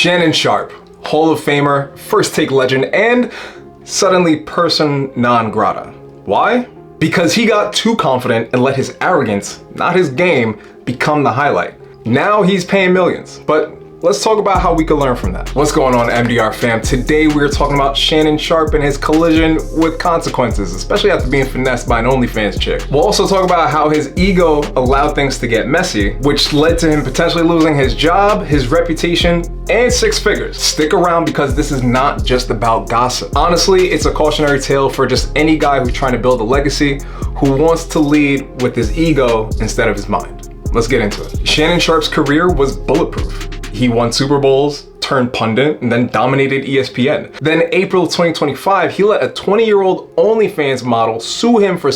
Shannon Sharpe, Hall of Famer, first take legend, and suddenly person non grata. Why? Because he got too confident and let his arrogance, not his game, become the highlight. Now he's paying millions, but let's talk about how we can learn from that. What's going on, MDR fam? Today we're talking about Shannon Sharpe and his collision with consequences, especially after being finessed by an OnlyFans chick. We'll also talk about how his ego allowed things to get messy, which led to him potentially losing his job, his reputation, and 6 figures. Stick around because this is not just about gossip. Honestly, it's a cautionary tale for just any guy who's trying to build a legacy, who wants to lead with his ego instead of his mind. Let's get into it. Shannon Sharpe's career was bulletproof. He won Super Bowls, turned pundit, and then dominated ESPN. Then April 2025, he let a 20-year-old OnlyFans model sue him for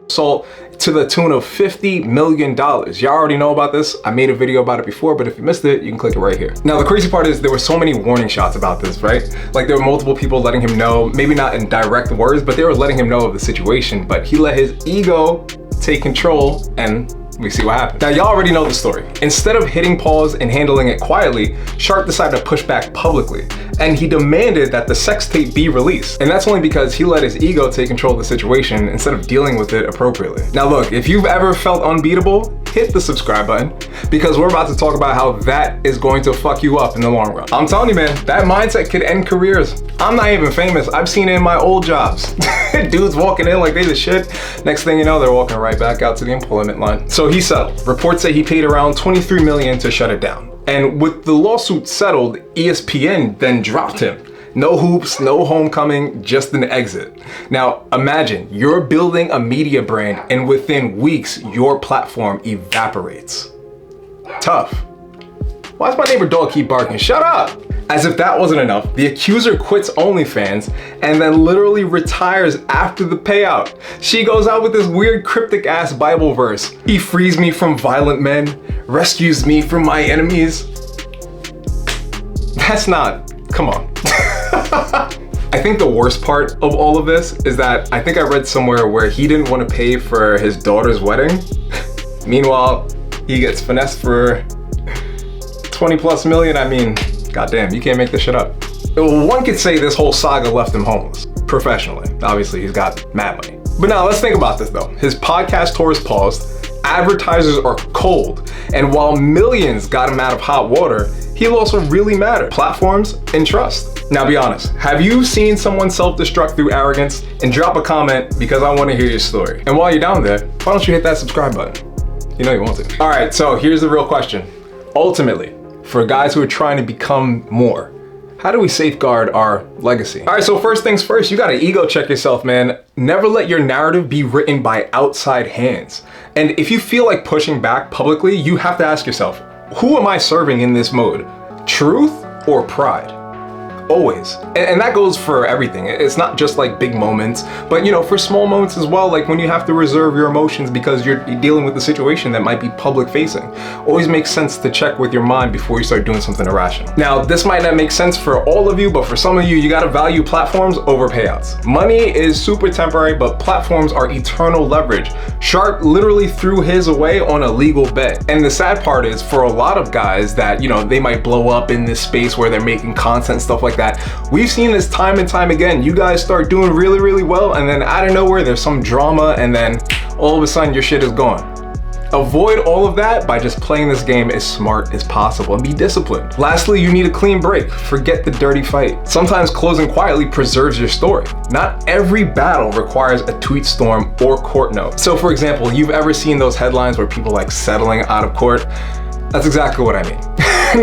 assault to the tune of $50 million. Y'all already know about this. I made a video about it before, but if you missed it, you can click it right here. Now, the crazy part is there were so many warning shots about this, right? Like there were multiple people letting him know, maybe not in direct words, but they were letting him know of the situation, but he let his ego take control and we see what happened. Now, y'all already know the story. Instead of hitting pause and handling it quietly, Sharpe decided to push back publicly, and he demanded that the sex tape be released. And that's only because he let his ego take control of the situation instead of dealing with it appropriately. Now look, if you've ever felt unbeatable, hit the subscribe button because we're about to talk about how that is going to fuck you up in the long run. I'm telling you, man, that mindset could end careers. I'm not even famous. I've seen it in my old jobs. Dudes walking in like they the shit. Next thing you know, they're walking right back out to the employment line. So he settled. Reports say he paid around $23 million to shut it down. And with the lawsuit settled, ESPN then dropped him. No hoops, no homecoming, just an exit. Now imagine you're building a media brand and within weeks, your platform evaporates. Tough. Why does my neighbor dog keep barking? Shut up! As if that wasn't enough, the accuser quits OnlyFans and then literally retires after the payout. She goes out with this weird cryptic ass Bible verse. He frees me from violent men, rescues me from my enemies. That's not, come on. I think the worst part of all of this is that I think I read somewhere where he didn't want to pay for his daughter's wedding. Meanwhile, he gets finessed for 20 plus million. I mean, goddamn, you can't make this shit up. One could say this whole saga left him homeless, professionally. Obviously, he's got mad money. But now let's think about this though. His podcast tour is paused, advertisers are cold, and while millions got him out of hot water, he lost what really mattered: platforms and trust. Now be honest, have you seen someone self-destruct through arrogance? And drop a comment because I want to hear your story. And while you're down there, why don't you hit that subscribe button? You know you want to. All right, so here's the real question. Ultimately, for guys who are trying to become more, how do we safeguard our legacy? All right, so first things first, you gotta ego check yourself, man. Never let your narrative be written by outside hands. And if you feel like pushing back publicly, you have to ask yourself, who am I serving in this mode? Truth or pride? Always. And that goes for everything. It's not just like big moments, but you know, for small moments as well, like when you have to reserve your emotions because you're dealing with a situation that might be public facing. Always makes sense to check with your mind before you start doing something irrational. Now, this might not make sense for all of you, but for some of you, you gotta value platforms over payouts. Money is super temporary, but platforms are eternal leverage. Sharpe literally threw his away on a legal bet. And the sad part is for a lot of guys that, you know, they might blow up in this space where they're making content, stuff like that. We've seen this time and time again. You guys start doing really, really well, and then out of nowhere, there's some drama, and then all of a sudden your shit is gone. Avoid all of that by just playing this game as smart as possible and be disciplined. Lastly, you need a clean break. Forget the dirty fight. Sometimes closing quietly preserves your story. Not every battle requires a tweet storm or court note. So for example, you've ever seen those headlines where people like settling out of court? That's exactly what I mean.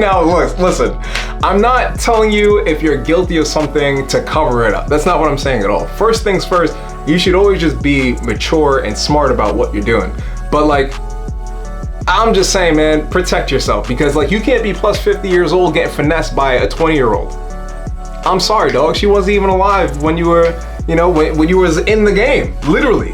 Now look, listen, I'm not telling you if you're guilty of something to cover it up. That's not what I'm saying at all. First things first, you should always just be mature and smart about what you're doing. But like, I'm just saying, man, protect yourself because like you can't be plus 50 years old getting finessed by a 20-year-old. I'm sorry, dog. She wasn't even alive when you were, you know, when you was in the game. Literally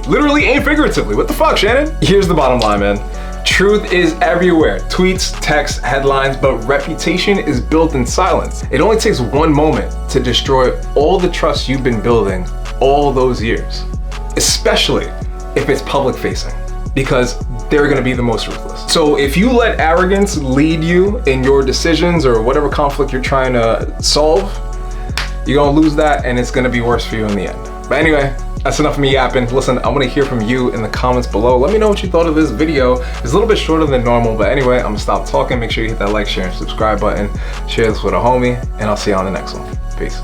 and figuratively. What the fuck, Shannon? Here's the bottom line, man. Truth is everywhere. Tweets, texts, headlines, but reputation is built in silence. It only takes one moment to destroy all the trust you've been building all those years, especially if it's public facing. because they're gonna be the most ruthless. So if you let arrogance lead you in your decisions or whatever conflict you're trying to solve, you're gonna lose that and it's gonna be worse for you in the end. But anyway, that's enough of me yapping. Listen, I wanna hear from you in the comments below. Let me know what you thought of this video. It's a little bit shorter than normal, but anyway, I'm gonna stop talking. Make sure you hit that like, share, and subscribe button. Share this with a homie, and I'll see you on the next one. Peace.